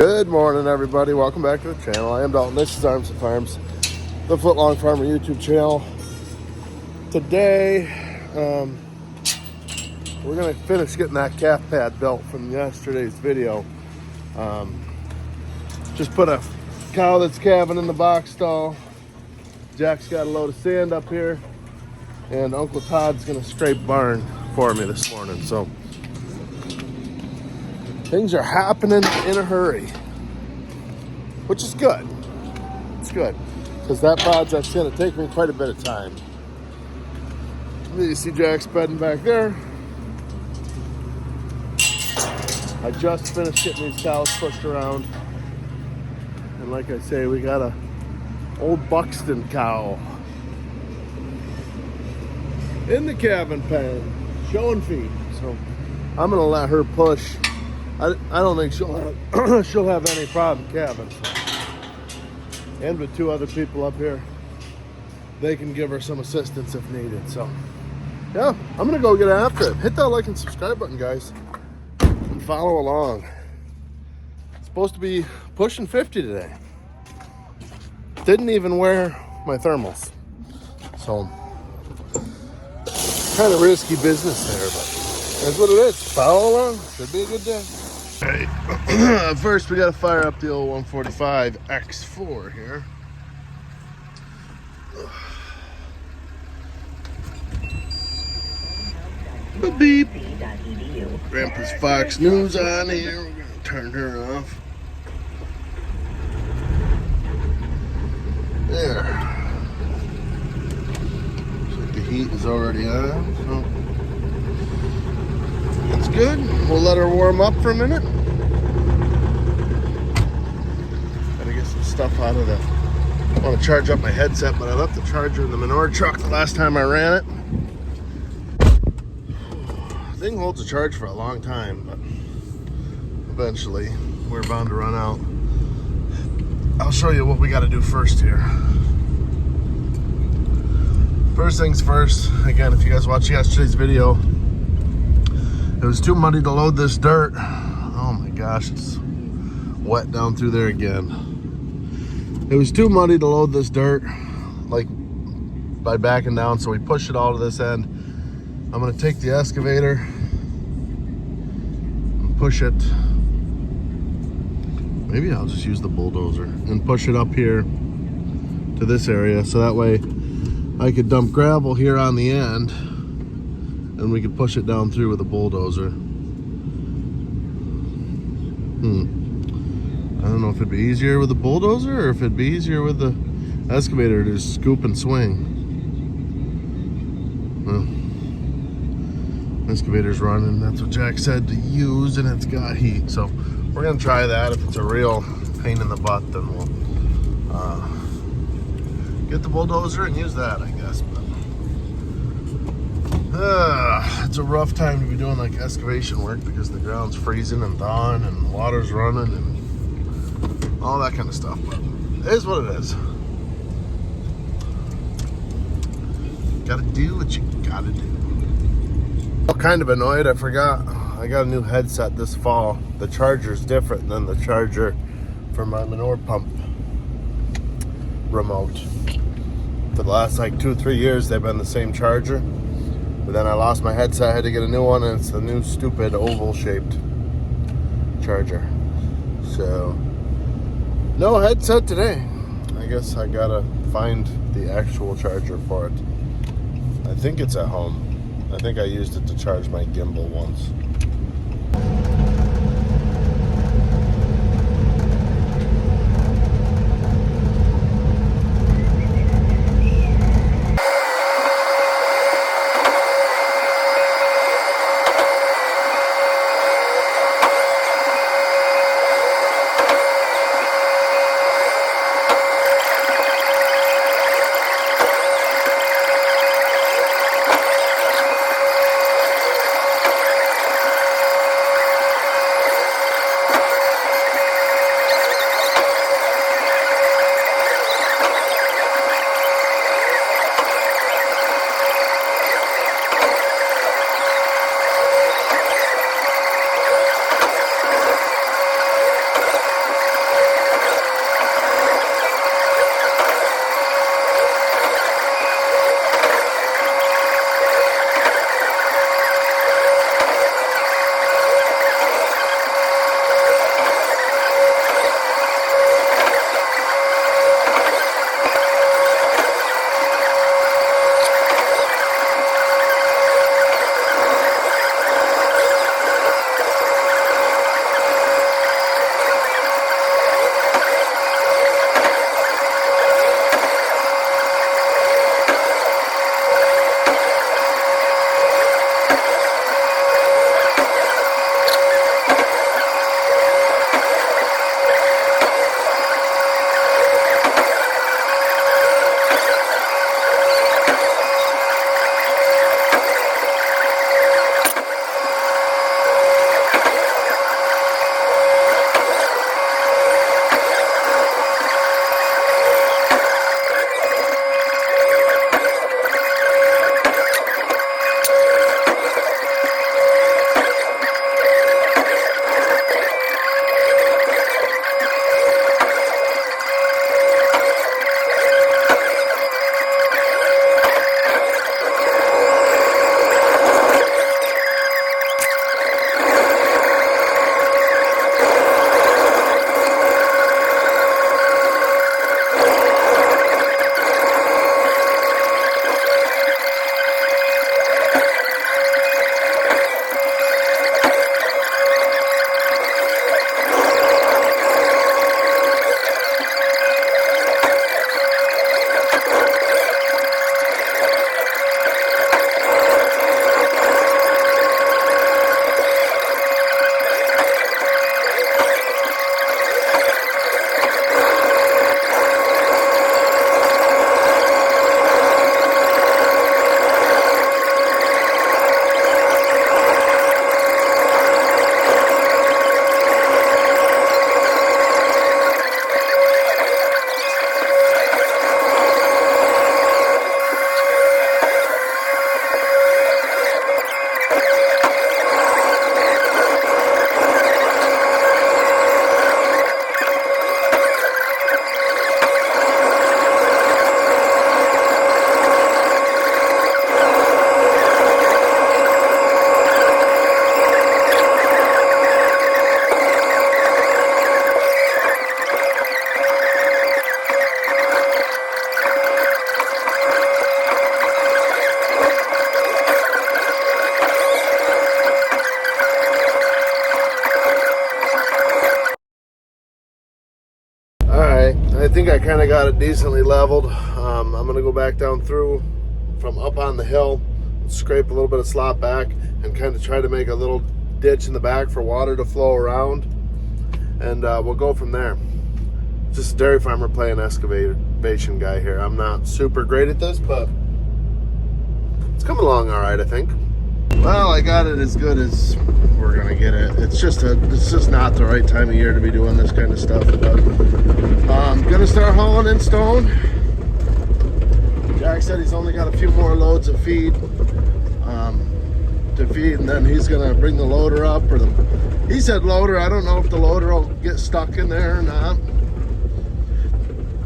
Good morning, everybody. Welcome back to the channel. I am Dalton. This is Arms and Farms, the Footlong Farmer YouTube channel. Today, we're going to finish getting that calf pad built from yesterday's video. Just put a cow that's calving in the box stall. Jack's got a load of sand up here, and Uncle Todd's going to scrape barn for me this morning. So things are happening in a hurry, which is good. It's good, because that project's going to take me quite a bit of time. You see Jack's bedding back there. I just finished getting these cows pushed around. And like I say, we got a old Buxton cow in the calving pen, showing feet. So I'm going to let her push. I don't think she'll have any problem calving. So. And with two other people up here, they can give her some assistance if needed. So yeah, I'm gonna go get after it. Hit that like and subscribe button, guys, and follow along. It's supposed to be pushing 50 today. Didn't even wear my thermals, so kind of risky business there, but that's what it is. Follow along. Should be a good day. All right. First, we got to fire up the old 145 X4 here. Beep. Grandpa's Fox News on here. We're going to turn her off. There. Looks like the heat is already on, so that's good. We'll let her warm up for a minute. Gotta get some stuff out of the... I want to charge up my headset, but I left the charger in the manure truck the last time I ran it. The thing holds a charge for a long time, but eventually we're bound to run out. I'll show you what we got to do first here. First things first, again, if you guys watched yesterday's video, it was too muddy to load this dirt. Oh my gosh, it's wet down through there again. It was too muddy to load this dirt, like by backing down, so we pushed it all to this end. I'm gonna take the excavator and push it. Maybe I'll just use the bulldozer and push it up here to this area, so that way I could dump gravel here on the end and we could push it down through with a bulldozer. I don't know if it'd be easier with a bulldozer or if it'd be easier with the excavator to just scoop and swing. Well, excavator's running. That's what Jack said to use, and it's got heat. So we're gonna try that. If it's a real pain in the butt, then we'll get the bulldozer and use that, I guess. But it's a rough time to be doing like excavation work because the ground's freezing and thawing and the water's running and all that kind of stuff. But it is what it is. Gotta do what you gotta do. I'm kind of annoyed. I forgot. I got a new headset this fall. The charger's different than the charger for my manure pump remote. For the last like 2-3 years, they've been the same charger. But then I lost my headset. I had to get a new one, and it's the new stupid oval-shaped charger. So, no headset today. I guess I gotta find the actual charger for it. I think it's at home. I think I used it to charge my gimbal once. Alright, I think I kind of got it decently leveled. I'm going to go back down through from up on the hill, scrape a little bit of slop back, and kind of try to make a little ditch in the back for water to flow around. And we'll go from there. Just a dairy farmer playing excavation guy here. I'm not super great at this, but it's coming along all right, I think. Well, I got it as good as we're gonna get it. It's just not the right time of year to be doing this kind of stuff. But I'm gonna start hauling in stone. Jack said he's only got a few more loads of feed to feed, and then he's gonna bring the loader up, or he said loader. I don't know if the loader will get stuck in there or not.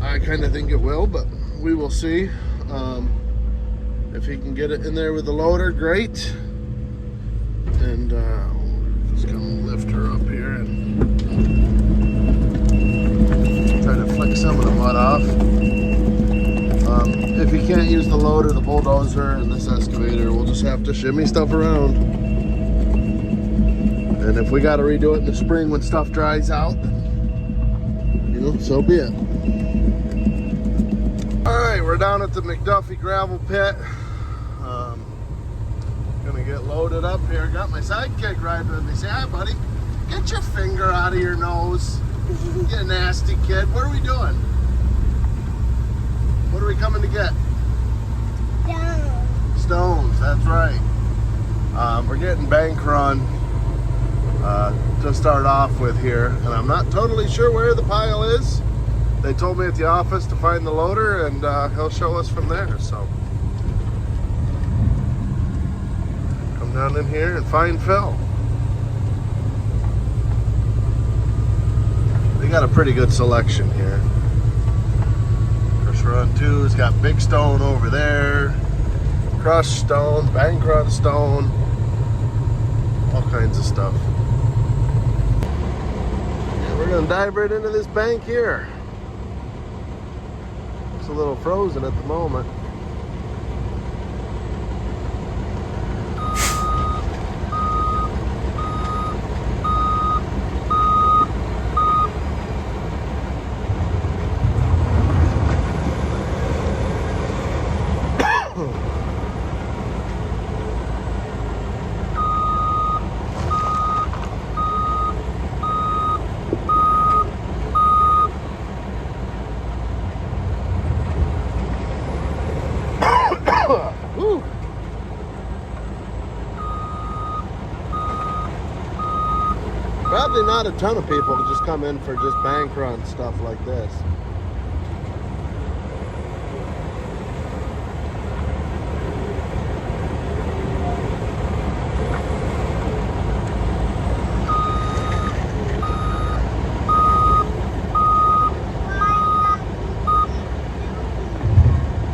I kind of think it will, but we will see. If he can get it in there with the loader, great. And just gonna lift her up here and try to flick some of the mud off. If he can't use the loader, the bulldozer, and this excavator, we'll just have to shimmy stuff around. And if we got to redo it in the spring when stuff dries out, you know, so be it. All right, we're down at the McDuffie gravel pit. Gonna get loaded up here. Got my sidekick riding with me. Say hi, buddy. Get your finger out of your nose. You nasty kid. What are we doing? What are we coming to get? Stones. Stones, that's right. We're getting bank run to start off with here, and I'm not totally sure where the pile is. They told me at the office to find the loader, and he'll show us from there. So come down in here and find Phil. They got a pretty good selection here. First run 2's got big stone over there, crushed stone, bank run stone, all kinds of stuff. And we're gonna dive right into this bank here. It's a little frozen at the moment. Probably not a ton of people just come in for just bank run stuff like this.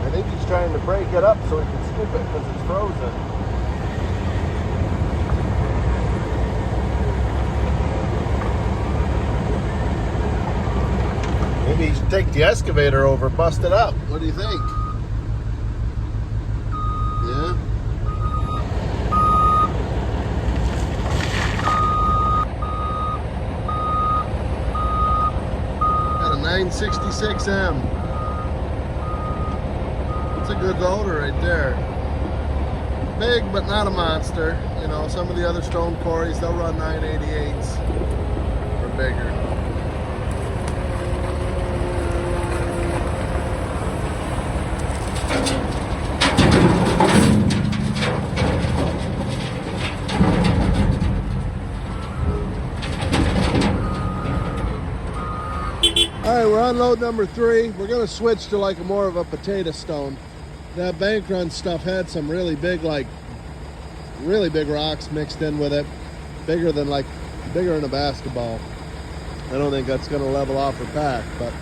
I think he's trying to break it up so he can scoop it because it's frozen. Maybe he should take the excavator over, bust it up. What do you think? Yeah? Got a 966M. It's a good loader right there. Big, but not a monster. You know, some of the other stone quarries, they'll run 988s or bigger. All right, we're on load number 3. We're gonna switch to like more of a potato stone. That bank run stuff had some really big rocks mixed in with it. Bigger than a basketball. I don't think that's gonna level off or pack, but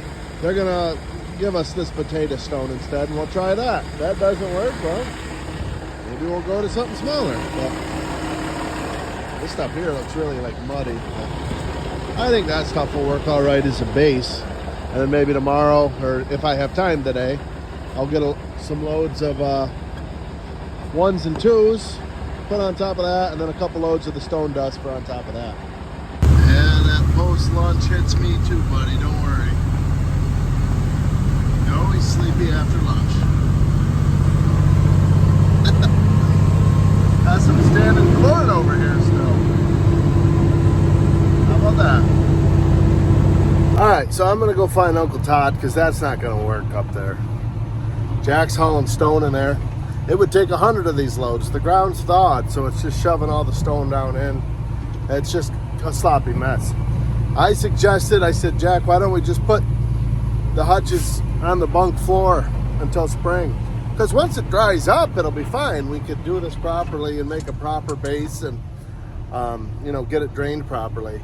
they're gonna give us this potato stone instead, and we'll try that. If that doesn't work, well, maybe we'll go to something smaller. But this stuff here looks really like muddy. I think that stuff will work all right as a base. And then maybe tomorrow, or if I have time today, I'll get some loads of 1s and 2s, put on top of that, and then a couple loads of the stone dust for on top of that. Yeah, that post lunch hits me too, buddy, don't worry. right, so I'm gonna go find Uncle Todd because that's not gonna work up there. Jack's hauling stone in there. It would take 100 of these loads. The ground's thawed, so it's just shoving all the stone down in. It's just a sloppy mess. I said, Jack, why don't we just put the hutches on the bunk floor until spring? Because once it dries up, it'll be fine. We could do this properly and make a proper base and, get it drained properly.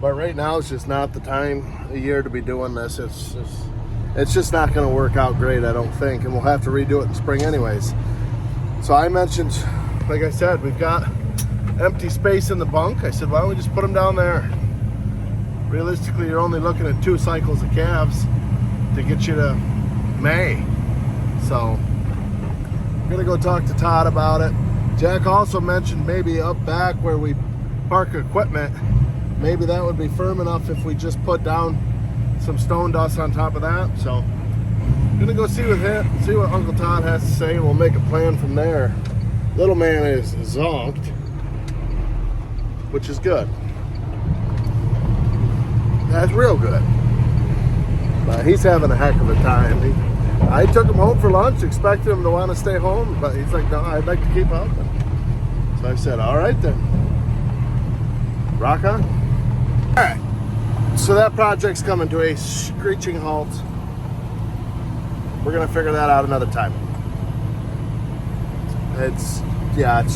But right now, it's just not the time of year to be doing this. It's just not going to work out great, I don't think. And we'll have to redo it in spring anyways. So I mentioned, like I said, we've got empty space in the bunk. I said, why don't we just put them down there? Realistically, you're only looking at 2 cycles of calves to get you to May. So I'm gonna go talk to Todd about it. Jack also mentioned maybe up back where we park equipment, maybe that would be firm enough if we just put down some stone dust on top of that. So I'm gonna go see what Uncle Todd has to say. We'll make a plan from there. Little man is zonked, which is good. That's real good. But he's having a heck of a time. I took him home for lunch, expecting him to want to stay home, but he's like, no, I'd like to keep helping. So I said, all right then. Rock on. All right. So that project's coming to a screeching halt. We're gonna figure that out another time. It's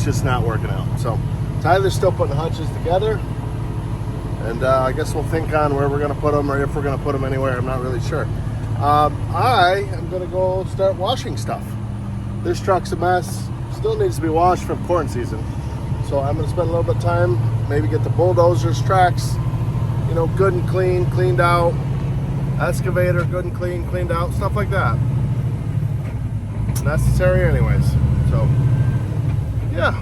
just not working out. So Tyler's still putting hutches together, and I guess we'll think on where we're gonna put them, or if we're gonna put them anywhere. I'm not really sure. I am gonna go start washing stuff. This truck's a mess. Still needs to be washed from corn season. So I'm gonna spend a little bit of time, maybe get the bulldozer's tracks, good and cleaned out. Excavator, good and cleaned out, stuff like that. Necessary anyways. So, yeah.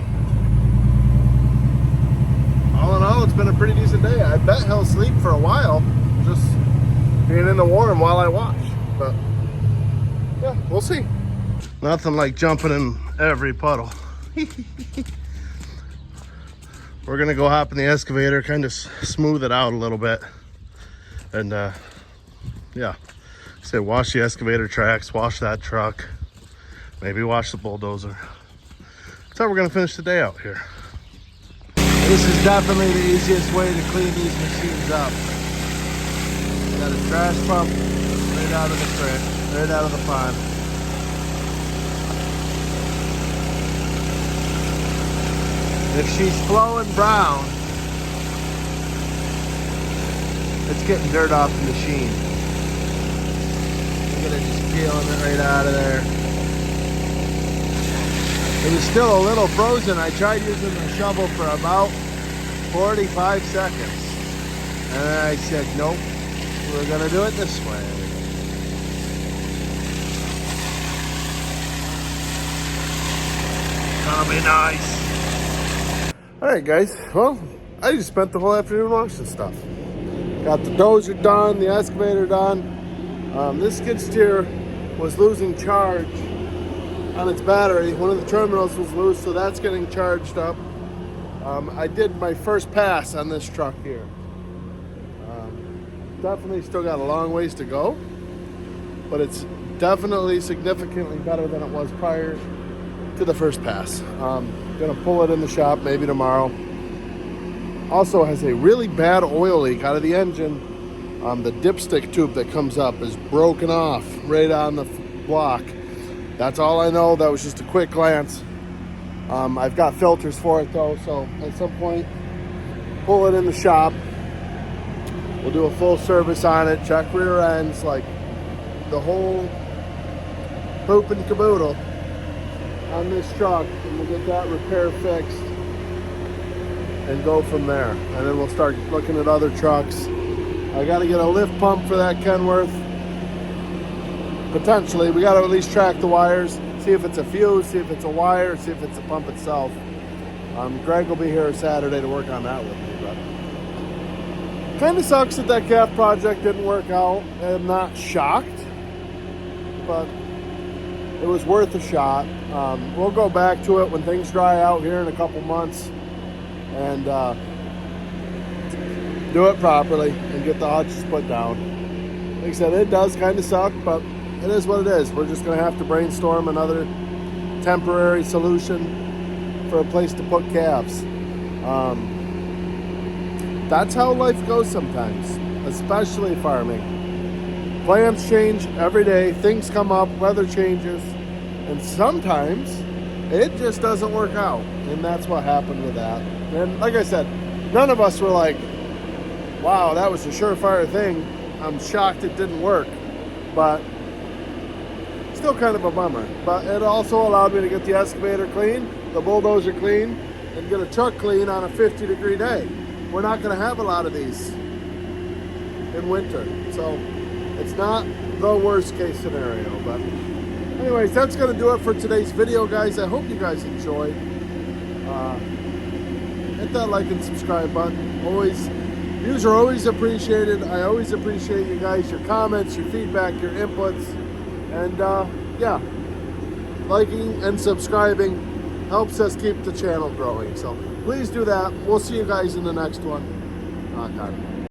All in all, it's been a pretty decent day. I bet he'll sleep for a while, just being in the warm while I watch. But, yeah, we'll see. Nothing like jumping in every puddle. We're gonna go hop in the excavator, kind of smooth it out a little bit. And say wash the excavator tracks, wash that truck, maybe wash the bulldozer. That's how we're gonna finish the day out here. This is definitely the easiest way to clean these machines up. Got a trash pump right out of the creek, right out of the pond. If she's flowing brown, it's getting dirt off the machine. Look at it, just peeling it right out of there. It was still a little frozen. I tried using the shovel for about 45 seconds. And then I said, nope, we're gonna do it this way. Gonna be nice. All right, guys. Well, I just spent the whole afternoon washing stuff. Got the dozer done, the excavator done. This skid steer was losing charge on its battery. One of the terminals was loose, so that's getting charged up. I did my first pass on this truck here. Definitely still got a long ways to go, but it's definitely significantly better than it was prior to the first pass. Gonna pull it in the shop maybe tomorrow. Also has a really bad oil leak out of the engine. The dipstick tube that comes up is broken off right on the block. That's all I know. That was just a quick glance. I've got filters for it though, so at some point pull it in the shop. We'll do a full service on it, check rear ends, like the whole hoop and caboodle on this truck, and we'll get that repair fixed and go from there. And then we'll start looking at other trucks. I got to get a lift pump for that Kenworth. Potentially, we got to at least track the wires, see if it's a fuse, see if it's a wire, see if it's the pump itself. Greg will be here Saturday to work on that with me. But kind of sucks that calf project didn't work out. I'm not shocked, but it was worth a shot. We'll go back to it when things dry out here in a couple months and do it properly and get the hutches put down. like I said, it does kind of suck, but it is what it is. We're just going to have to brainstorm another temporary solution for a place to put calves. That's how life goes sometimes, especially farming. Plans change every day, things come up, weather changes, and sometimes it just doesn't work out. And that's what happened with that. And like I said, none of us were like, wow, that was a surefire thing. I'm shocked it didn't work. But still kind of a bummer. But it also allowed me to get the excavator clean, the bulldozer clean, and get a truck clean on a 50-degree day. We're not going to have a lot of these in winter. So it's not the worst case scenario. But anyways, that's going to do it for today's video, guys. I hope you guys enjoyed. Hit that like and subscribe button. Views are always appreciated. I always appreciate you guys, your comments, your feedback, your inputs. And yeah, liking and subscribing helps us keep the channel growing. So please do that. We'll see you guys in the next one. God.